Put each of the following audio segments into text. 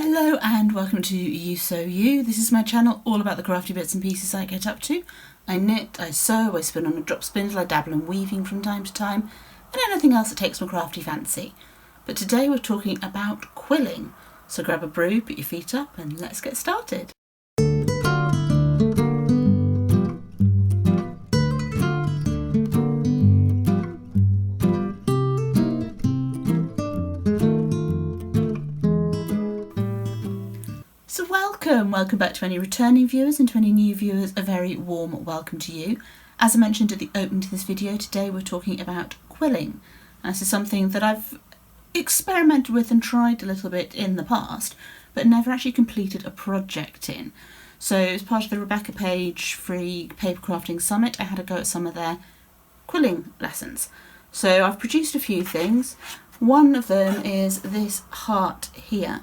Hello and welcome to Ewe Sew You. This is my channel all about the crafty bits and pieces I get up to. I knit, I sew, I spin on a drop spindle, I dabble in weaving from time to time, and anything else that takes my crafty fancy. But today we're talking about quilling. So grab a brew, put your feet up and let's get started. So welcome back to any returning viewers, and to any new viewers a very warm welcome to you. As I mentioned at the opening to this video, today we're talking about quilling. This is something that I've experimented with and tried a little bit in the past, but never actually completed a project in. So as part of the Rebecca Page free paper crafting summit, I had a go at some of their quilling lessons. So I've produced a few things. One of them is this heart here.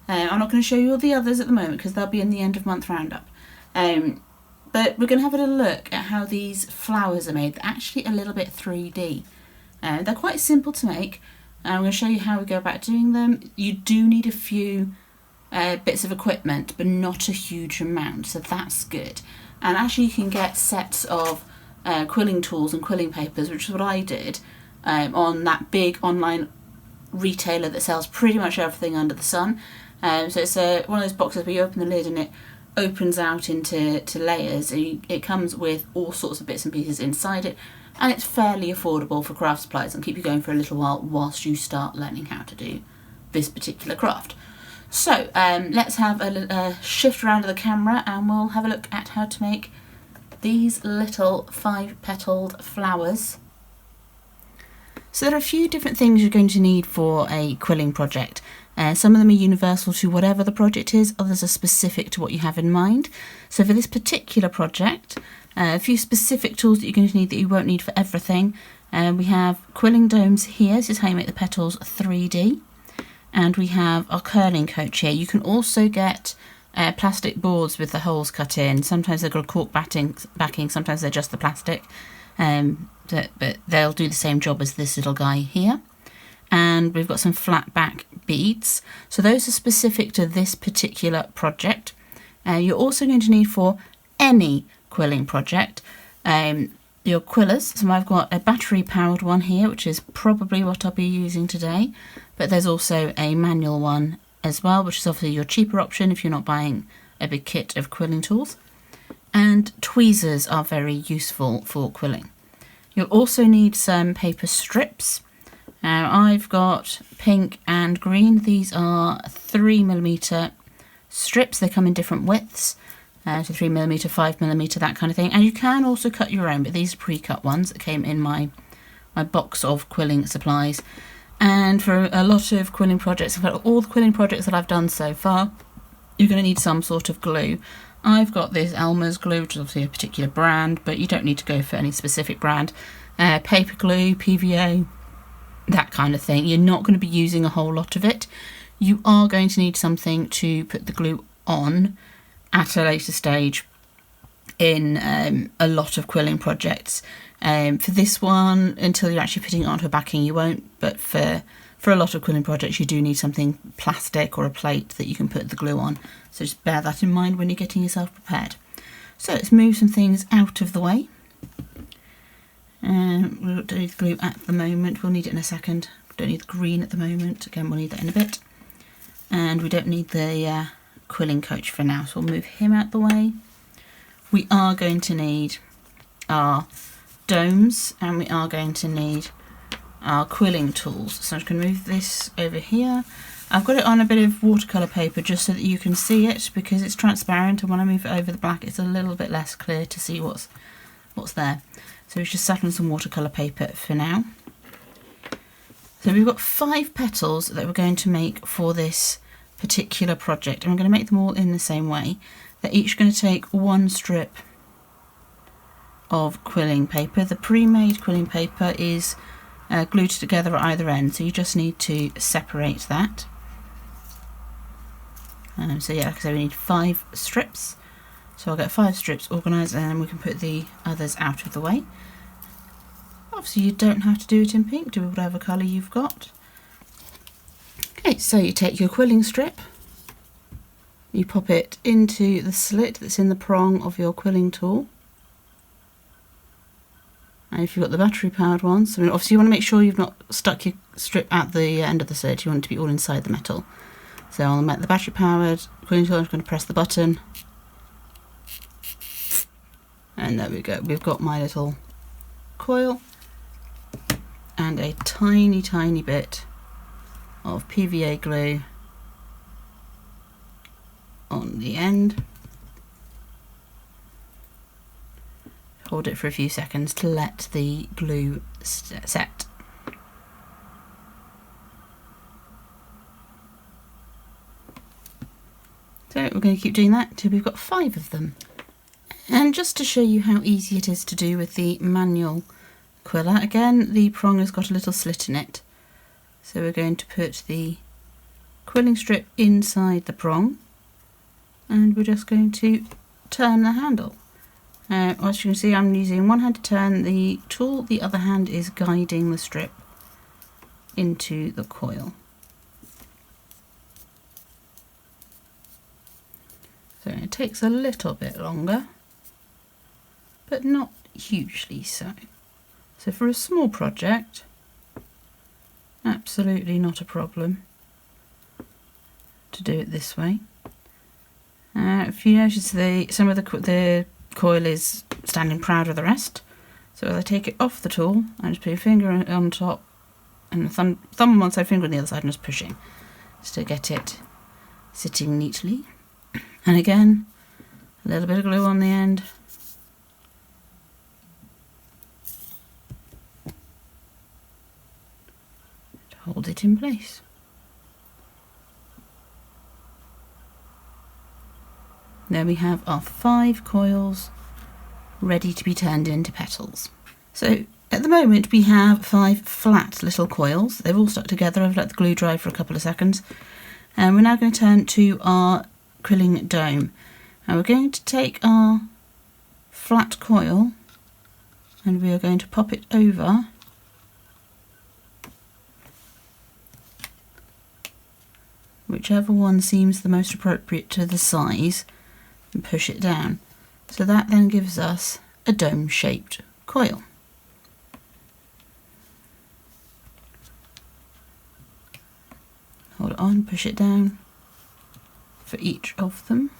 I'm not going to show you all the others at the moment because they'll be in the end of month roundup. But we're going to have a little look at how these flowers are made. They're actually a little bit 3D. They're quite simple to make. I'm going to show you how we go about doing them. You do need a few bits of equipment, but not a huge amount, so that's good. And actually you can get sets of quilling tools and quilling papers, which is what I did, on that big online retailer that sells pretty much everything under the sun. So it's one of those boxes where you open the lid and it opens out into layers. It comes with all sorts of bits and pieces inside it, and it's fairly affordable for craft supplies and keep you going for a little while whilst you start learning how to do this particular craft. So let's have a shift around to the camera and we'll have a look at how to make these little 5-petaled flowers. So there are a few different things you're going to need for a quilling project. Some of them are universal to whatever the project is, others are specific to what you have in mind. So for this particular project, a few specific tools that you're going to need that you won't need for everything. We have quilling domes here, this is how you make the petals 3D. And we have our curling coach here. You can also get plastic boards with the holes cut in. Sometimes they've got a cork backing, sometimes they're just the plastic. But they'll do the same job as this little guy here. And we've got some flat back beads. So those are specific to this particular project. You're also going to need for any quilling project your quillers. So I've got a battery powered one here, which is probably what I'll be using today. But there's also a manual one as well, which is obviously your cheaper option if you're not buying a big kit of quilling tools. And tweezers are very useful for quilling. You'll also need some paper strips. Now I've got pink and green. These are 3mm strips. They come in different widths, so 3mm, 5mm, that kind of thing. And you can also cut your own, but these are pre-cut ones that came in my box of quilling supplies. And for a lot of quilling projects, in fact all the quilling projects that I've done so far, you're going to need some sort of glue. I've got this Elmer's glue, which is obviously a particular brand, but you don't need to go for any specific brand. Paper glue, PVA, that kind of thing. You're not going to be using a whole lot of it. You are going to need something to put the glue on at a later stage in a lot of quilling projects. For this one, until you're actually putting it onto a backing, you won't, but for a lot of quilling projects you do need something plastic or a plate that you can put the glue on. So just bear that in mind when you're getting yourself prepared. So let's move some things out of the way. We don't need the glue at the moment, we'll need it in a second. We don't need the green at the moment, again we'll need that in a bit. And we don't need the quilling coach for now, so we'll move him out the way. We are going to need our domes and we are going to need our quilling tools. So I'm just going to move this over here. I've got it on a bit of watercolour paper just so that you can see it because it's transparent, and when I move it over the black it's a little bit less clear to see what's there. So we've just sat on some watercolour paper for now. So we've got 5 petals that we're going to make for this particular project, and we're going to make them all in the same way. They're each going to take 1 strip of quilling paper. The pre-made quilling paper is glued together at either end, so you just need to separate that. So yeah, like I said, we need 5 strips. So I'll get 5 strips organised and then we can put the others out of the way. Obviously you don't have to do it in pink, do whatever colour you've got. Okay, so you take your quilling strip you pop it into the slit that's in the prong of your quilling tool. And if you've got the battery powered ones, I mean, obviously you want to make sure you've not stuck your strip at the end of the slit, you want it to be all inside the metal. So on the battery powered quilling tool, I'm going to press the button. And there we go, we've got my little coil and a tiny, tiny bit of PVA glue on the end. Hold it for a few seconds to let the glue set. So we're going to keep doing that until we've got 5 of them. And just to show you how easy it is to do with the manual quiller, again the prong has got a little slit in it. So we're going to put the quilling strip inside the prong and we're just going to turn the handle. As you can see, I'm using one hand to turn the tool, the other hand is guiding the strip into the coil. So it takes a little bit longer, but not hugely so. So for a small project, absolutely not a problem to do it this way. If you notice, some of the coil is standing proud of the rest. So as I take it off the tool, I just put a finger on top and the thumb on one side, finger on the other side, and just pushing just to get it sitting neatly. And again, a little bit of glue on the end. To hold it in place. There we have our 5 coils ready to be turned into petals. So at the moment we have 5 flat little coils. They've all stuck together. I've let the glue dry for a couple of seconds. And we're now going to turn to our quilling dome. And we're going to take our flat coil and we are going to pop it over whichever one seems the most appropriate to the size, and push it down. So that then gives us a dome-shaped coil. Hold it on, push it down for each of them.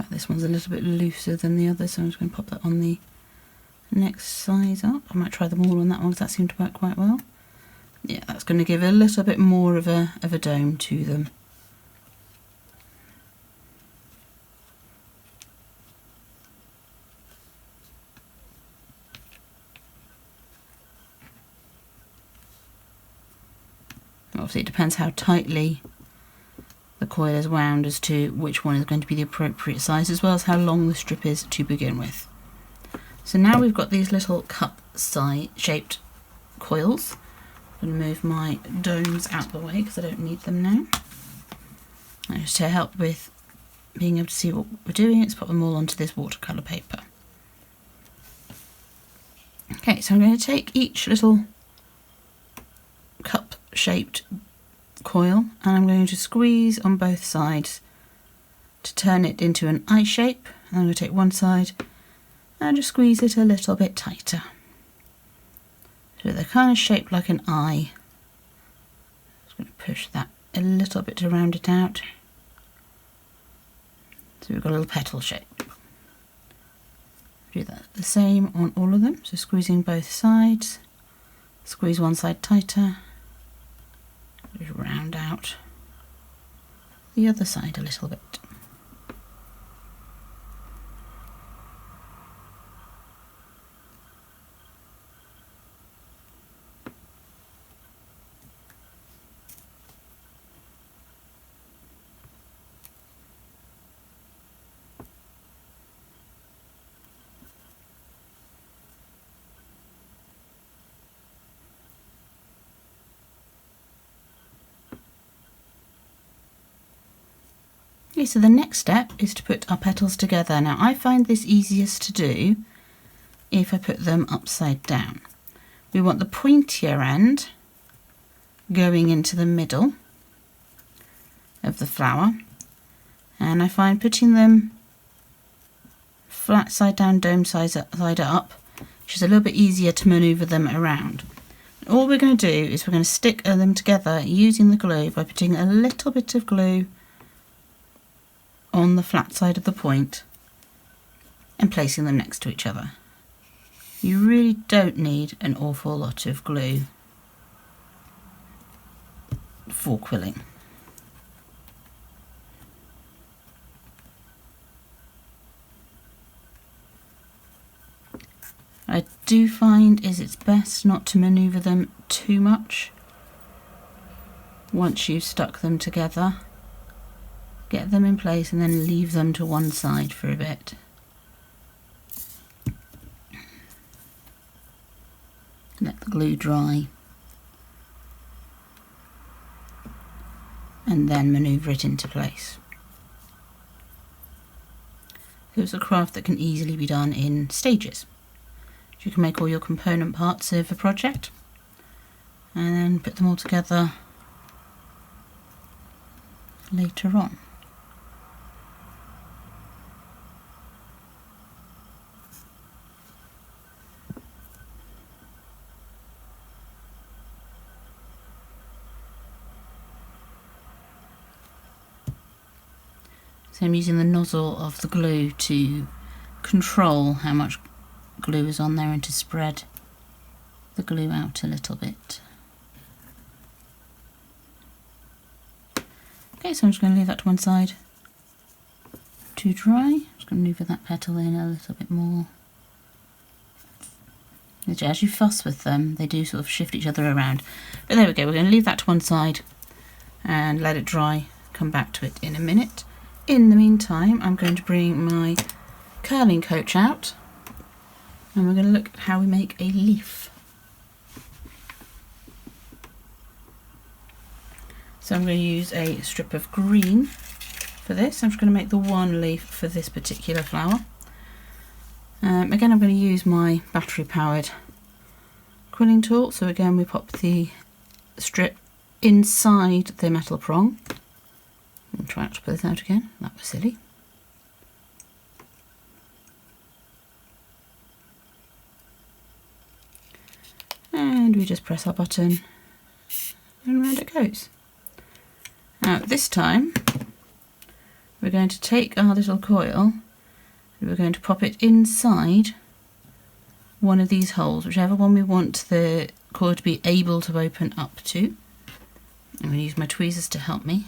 This one's a little bit looser than the other, so I'm just going to pop that on the next size up. I might try them all on that one because that seemed to work quite well. Yeah, that's going to give a little bit more of a dome to them. Obviously it depends how tightly the coil is wound as to which one is going to be the appropriate size, as well as how long the strip is to begin with. So now we've got these little cup shaped coils. I'm going to move my domes out the way because I don't need them now. And just to help with being able to see what we're doing, let's put them all onto this watercolour paper. Okay, so I'm going to take each little cup shaped coil and I'm going to squeeze on both sides to turn it into an eye shape. And I'm going to take one side and just squeeze it a little bit tighter. So they're kind of shaped like an eye. Just going to push that a little bit to round it out. So we've got a little petal shape. Do that the same on all of them. So squeezing both sides, squeeze one side tighter. Just round out the other side a little bit. Okay, so the next step is to put our petals together. Now I find this easiest to do if I put them upside down. We want the pointier end going into the middle of the flower, and I find putting them flat side down, dome side up, which is a little bit easier to manoeuvre them around. All we're going to do is we're going to stick them together using the glue by putting a little bit of glue on the flat side of the point and placing them next to each other. You really don't need an awful lot of glue for quilling. I do find it's best not to manoeuvre them too much once you've stuck them together. Get them in place and then leave them to one side for a bit. Let the glue dry and then manoeuvre it into place. So it's a craft that can easily be done in stages. You can make all your component parts of a project and then put them all together later on. So I'm using the nozzle of the glue to control how much glue is on there and to spread the glue out a little bit. Okay, so I'm just going to leave that to one side to dry. I'm just going to move that petal in a little bit more. As you fuss with them, they do sort of shift each other around. But there we go, we're going to leave that to one side and let it dry. Come back to it in a minute. In the meantime, I'm going to bring my curling coach out and we're going to look at how we make a leaf. So I'm going to use a strip of green for this. I'm just going to make the one leaf for this particular flower. Again, I'm going to use my battery powered quilling tool. So again, we pop the strip inside the metal prong. I'll try not to pull this out again, that was silly. And we just press our button and round it goes. Now this time we're going to take our little coil and we're going to pop it inside one of these holes, whichever one we want the coil to be able to open up to. I'm going to use my tweezers to help me.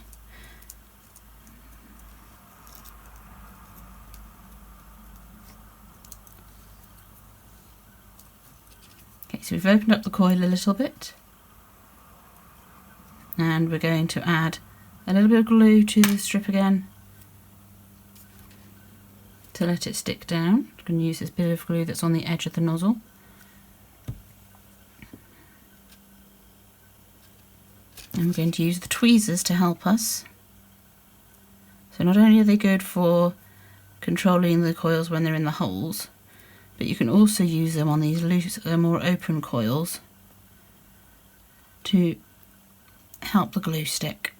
Okay, so we've opened up the coil a little bit and we're going to add a little bit of glue to the strip again to let it stick down. I'm going to use this bit of glue that's on the edge of the nozzle. And we're going to use the tweezers to help us. So not only are they good for controlling the coils when they're in the holes, but you can also use them on these loose, more open coils to help the glue stick.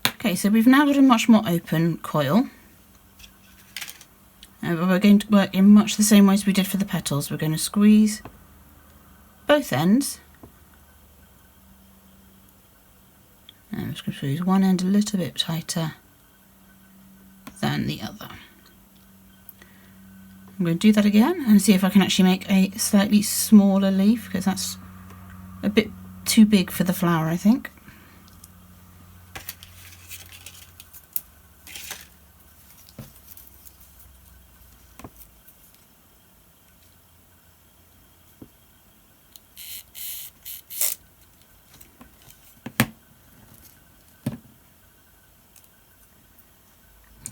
Okay, so we've now got a much more open coil. We're going to work in much the same way as we did for the petals. We're going to squeeze both ends. And I'm just going to squeeze one end a little bit tighter than the other. I'm going to do that again and see if I can actually make a slightly smaller leaf, because that's a bit too big for the flower, I think.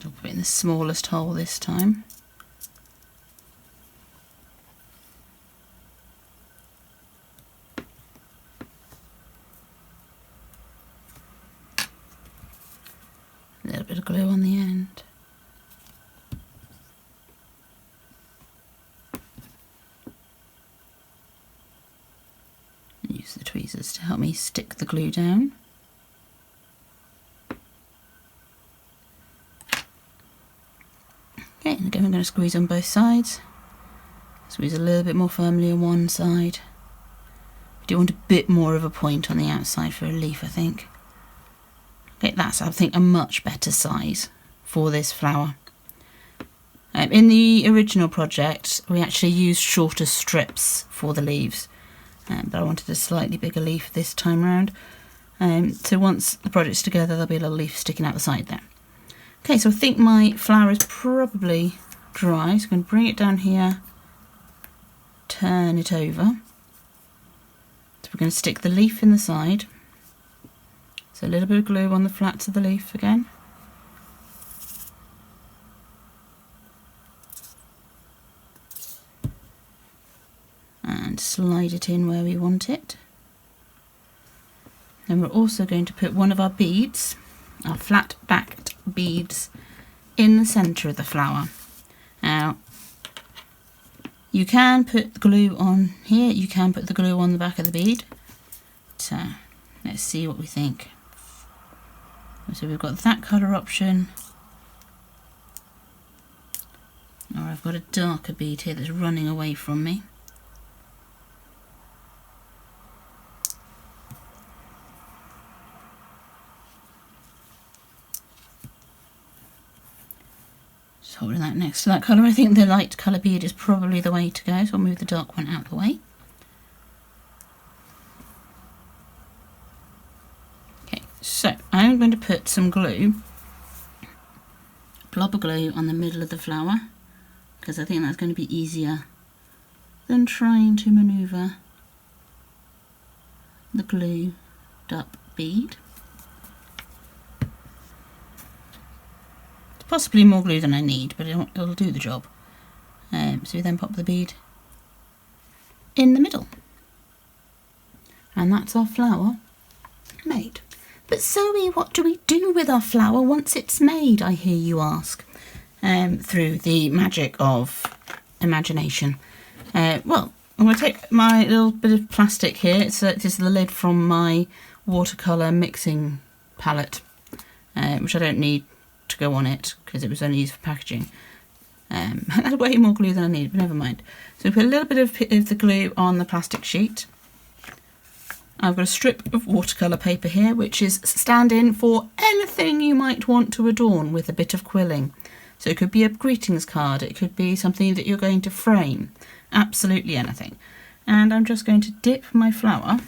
I'll put it in the smallest hole this time. A little bit of glue on the end. use the tweezers to help me stick the glue down. Okay, and again I'm going to squeeze on both sides. Squeeze a little bit more firmly on one side. I do want a bit more of a point on the outside for a leaf, I think. Okay, that's, I think, a much better size for this flower. In the original project, we actually used shorter strips for the leaves, but I wanted a slightly bigger leaf this time round. So once the project's together, there'll be a little leaf sticking out the side there. Okay, so I think my flower is probably dry, so I'm going to bring it down here, turn it over. So we're going to stick the leaf in the side. So a little bit of glue on the flats of the leaf again. And slide it in where we want it. Then we're also going to put one of our beads, our flat backed beads, in the centre of the flower. Now, you can put the glue on here, you can put the glue on the back of the bead. So let's see what we think. So we've got that colour option, or I've got a darker bead here that's running away from me. Just holding that next to that colour. I think the light colour bead is probably the way to go, so I'll move the dark one out of the way. So I'm going to put some glue, a blob of glue on the middle of the flower, because I think that's going to be easier than trying to manoeuvre the glued up bead. It's possibly more glue than I need, but it'll do the job. So we then pop the bead in the middle. And that's our flower made. But Zoe, what do we do with our flower once it's made, I hear you ask, through the magic of imagination. Well, I'm going to take my little bit of plastic here. It's just the lid from my watercolour mixing palette, which I don't need to go on it because it was only used for packaging. That's way more glue than I need, but never mind. So we put a little bit of the glue on the plastic sheet. I've got a strip of watercolour paper here, which is stand-in for anything you might want to adorn with a bit of quilling. So it could be a greetings card, it could be something that you're going to frame, absolutely anything. And I'm just going to dip my flower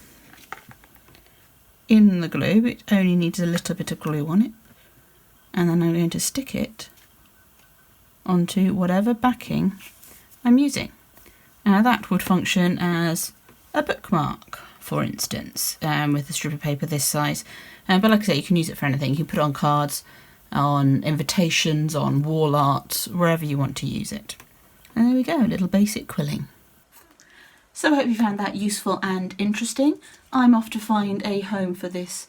in the glue. It only needs a little bit of glue on it. And then I'm going to stick it onto whatever backing I'm using. Now that would function as a bookmark, for instance, with a strip of paper this size. But like I say, you can use it for anything. You can put it on cards, on invitations, on wall art, wherever you want to use it. And there we go, a little basic quilling. So I hope you found that useful and interesting. I'm off to find a home for this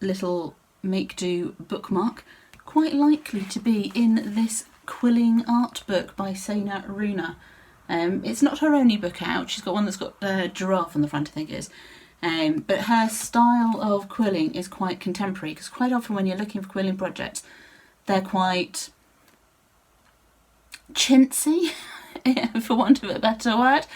little make-do bookmark, quite likely to be in this Quilling art book by Sena Runa. It's not her only book out. She's got one that's got a giraffe on the front, I think it is. But her style of quilling is quite contemporary, because quite often when you're looking for quilling projects, they're quite chintzy, for want of a better word.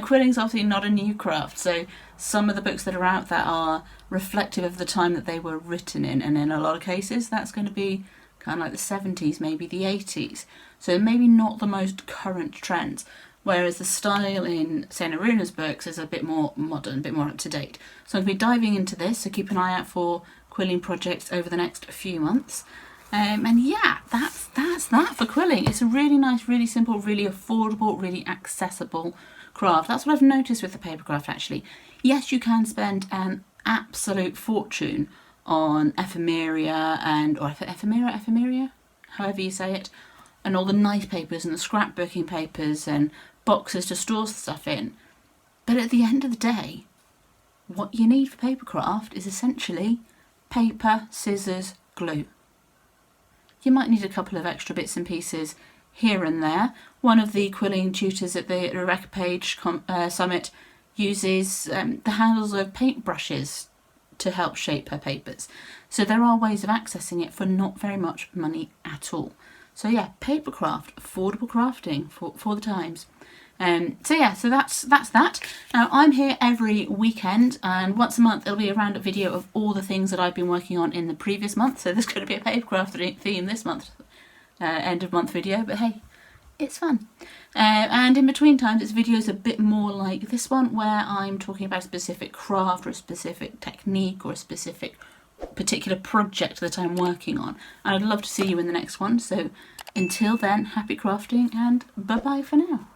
Quilling's obviously not a new craft, so some of the books that are out there are reflective of the time that they were written in, and in a lot of cases that's going to be kind of like the 70s, maybe the 80s. So maybe not the most current trends. Whereas the style in Sena Runa's books is a bit more modern, a bit more up to date. So I'm going to be diving into this, so keep an eye out for quilling projects over the next few months. And yeah, that's that for quilling. It's a really nice, really simple, really affordable, really accessible craft. That's what I've noticed with the paper craft actually. Yes, you can spend an absolute fortune on ephemeria or ephemeria, however you say it, and all the nice papers and the scrapbooking papers and boxes to store stuff in. But at the end of the day, what you need for paper craft is essentially paper, scissors, glue. You might need a couple of extra bits and pieces here and there. One of the quilling tutors at the Rebecca Page Summit uses the handles of paintbrushes to help shape her papers. So there are ways of accessing it for not very much money at all. So yeah, papercraft, affordable crafting for the times. So that's that. Now I'm here every weekend, and once a month it'll be a roundup video of all the things that I've been working on in the previous month. So there's going to be a papercraft theme this month, end of month video, but hey, it's fun. And in between times it's videos a bit more like this one, where I'm talking about a specific craft or a specific technique or a specific particular project that I'm working on. And I'd love to see you in the next one. So until then, happy crafting and bye bye for now.